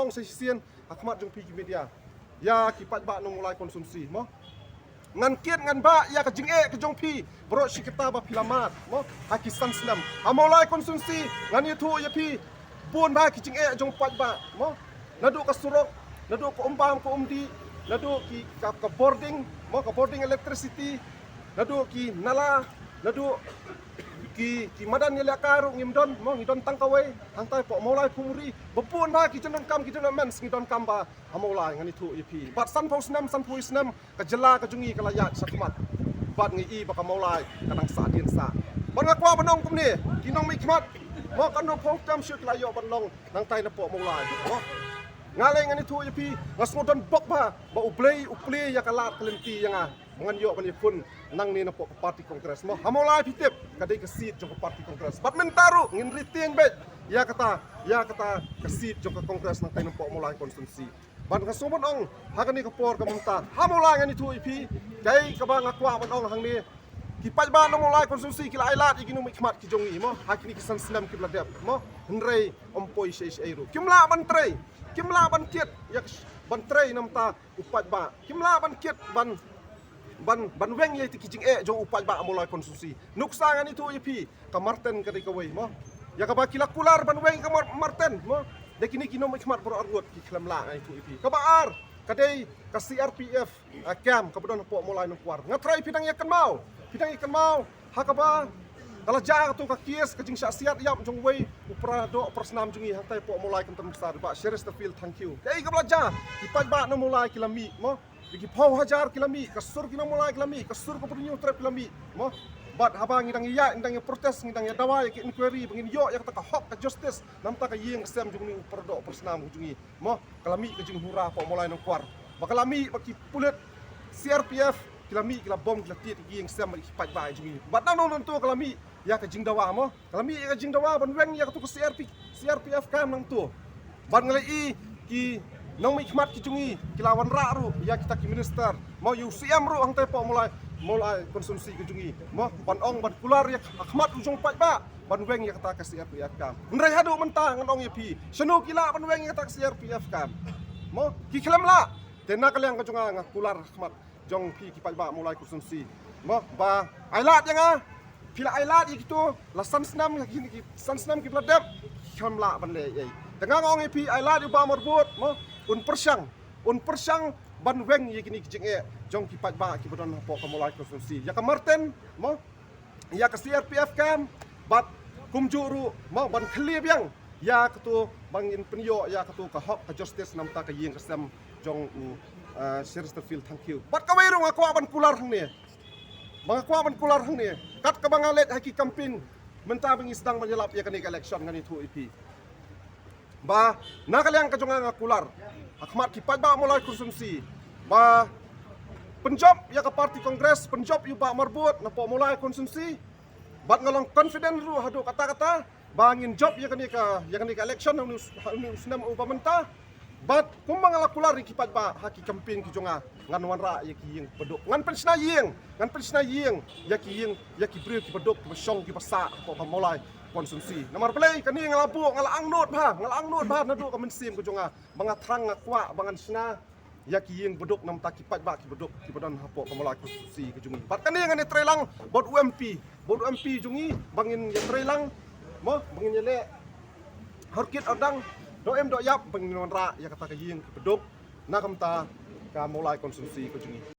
nong sesien akmat jong pi media ya kipat ba nong mulai konsumsi mo ngan kiat ngan ba ya ka jing ke jong pi bro si kita ba pilamat mo hakisan senam mulai konsumsi ngan itu ya pi pun ba ki jing jong pat ba mo nadu ka surok nadu ko umbam ko umdi nadu ki ka boarding mo ka boarding electricity nadu ki nala nadu ki madan ni lakaru ngimdon mo ngidon tangkawai hantai po mulai pumuri bepun ba ki jenong kam ki jenong mens ngidon kam ba mulai ngani thu ipi bat san pau senam ka jela ka jungi ka layat sakmat bat ngi i ba ka mulai kadang sa din sa ban ngakwa banong kum ni kinong mi khmat mo kan no phong tam syuk layo banong nang tai na po mulai mo ngalai ngani thu ipi ngasngodon bok ba uplay ya kalat kelenti yang mangan yo bani pun nang ni na po parti kongres mo hamolai pitip kadai ke seat jong parti kongres bat mentaru ngin riting bet ya kata ke seat jong kongres nang taino po mulai konsumsi ban ka sumon ong hagani ka por ka munta hamolai ngani thu ipi kai ka ba ngakwa ban ong hang ni ki paj ba nang mulai konsumsi kila ailat iginu mikmat ki jongi mo hakini ki san senam ki bladep mo hnrei ompoi sheish eiru kimla ban kiet yak ban trei namta upat ba kimla ban kiet ban weng ye ti kijing jong upat ba mulai konsumsi nuksangan itu ipi ka marten ka dikawai mo ya ka ba kilakular ban weng ka marten mo dekini kino mikmat pro argot ki klamla itu ipi ka baar kadai ka CRPF cam ka bodon po mulai nang kuar ngatrai pidang ikan mau hakaba kalau jah tu kakis kecing siat yap jong wei upra do persnam jungi hantai po mulai kan besar ba shares the field thank you kai ka belajar ipat ba no mulai kilami mo digi pau hajar kilami kasur kina mulai kilami kasur ko pudinyo trap kilami mo bat habang ngidang iya indang protes ngidang ya dawai ke inquiry bangin yo ya kata hok ka justice namta ka yeng sem jungi upra do persnam jungi mo kalami ke jing hura po mulai nang kuar bakalami baki pulet CRPF kilami kila bom kila tit yeng sem ipat ba jungi bat nang non tu kalami ya ka jing dawa mo kalami ka jing dawa ban weng ya ka tu CRPF kam nang tu ban ngalai ki nang mi khmat ki jungi kilawan ra ru ya kita ki minister mau UCM ru hang tepo mulai konsumsi ki jungi mo ban ong ban kular ya khmat ujung pat ba ban weng ya kata ka CRPF kam ndrai hadu mentang ngang ong ya pi senu kila ban weng ya kata CRPF kam mo ki khilam la tena kaliang ka junga nga kular khmat jong pi ki pat ba mulai konsumsi mo ba ailat yang pila ailat itu lasan senam ki san senam ki bladep khamla ban le ye tengah ong pi ailat ba marbut mo un persang ban weng ye kini kijing jong ki pat ba ki bodon po ka mulai konsumsi ya ka marten mo ya ka CRPF kam bat kumjuru mo ban khlieb yang ya ketu bangin penyo ya ketu ka hok ka justice namta ka yeng kasam jong shares the field thank you bat ka wairung aku ban kular hang ni mangakwa ban kular hang ni kat ka bangalet haki campaign menta bangi sedang menyelap ya kani election ngani thu ipi ba nakaliang ka jonga kular akmat ki pat ba mulai konsumsi ba penjob ya ka parti kongres penjob yu ba marbut na po mulai konsumsi bat ngalong confident ru hadu kata-kata bangin job ya kani ka election nang usnam upamenta bat kumbang ala kular ki pat ba haki campaign ki jonga ngan wanra ya ki yeng bedok ngan pensna yeng ya ki bril ki bedok ki besong ki pasa po ka mulai konsumsi nomor play kani ngalabu ngalang not ba nadu ka mensim ko jonga mga trang ngakwa bangan sina ya ki yeng bedok nam ta ki pat ba ki bedok ki bodon hapo ka mulai konsumsi ki jungi pat kani ngani trelang bod UMP jungi bangin ya trelang mo bangin yele harkit odang do yap bangin wanra ya kata ka yeng ki bedok na kamta ka mulai konsumsi ko jungi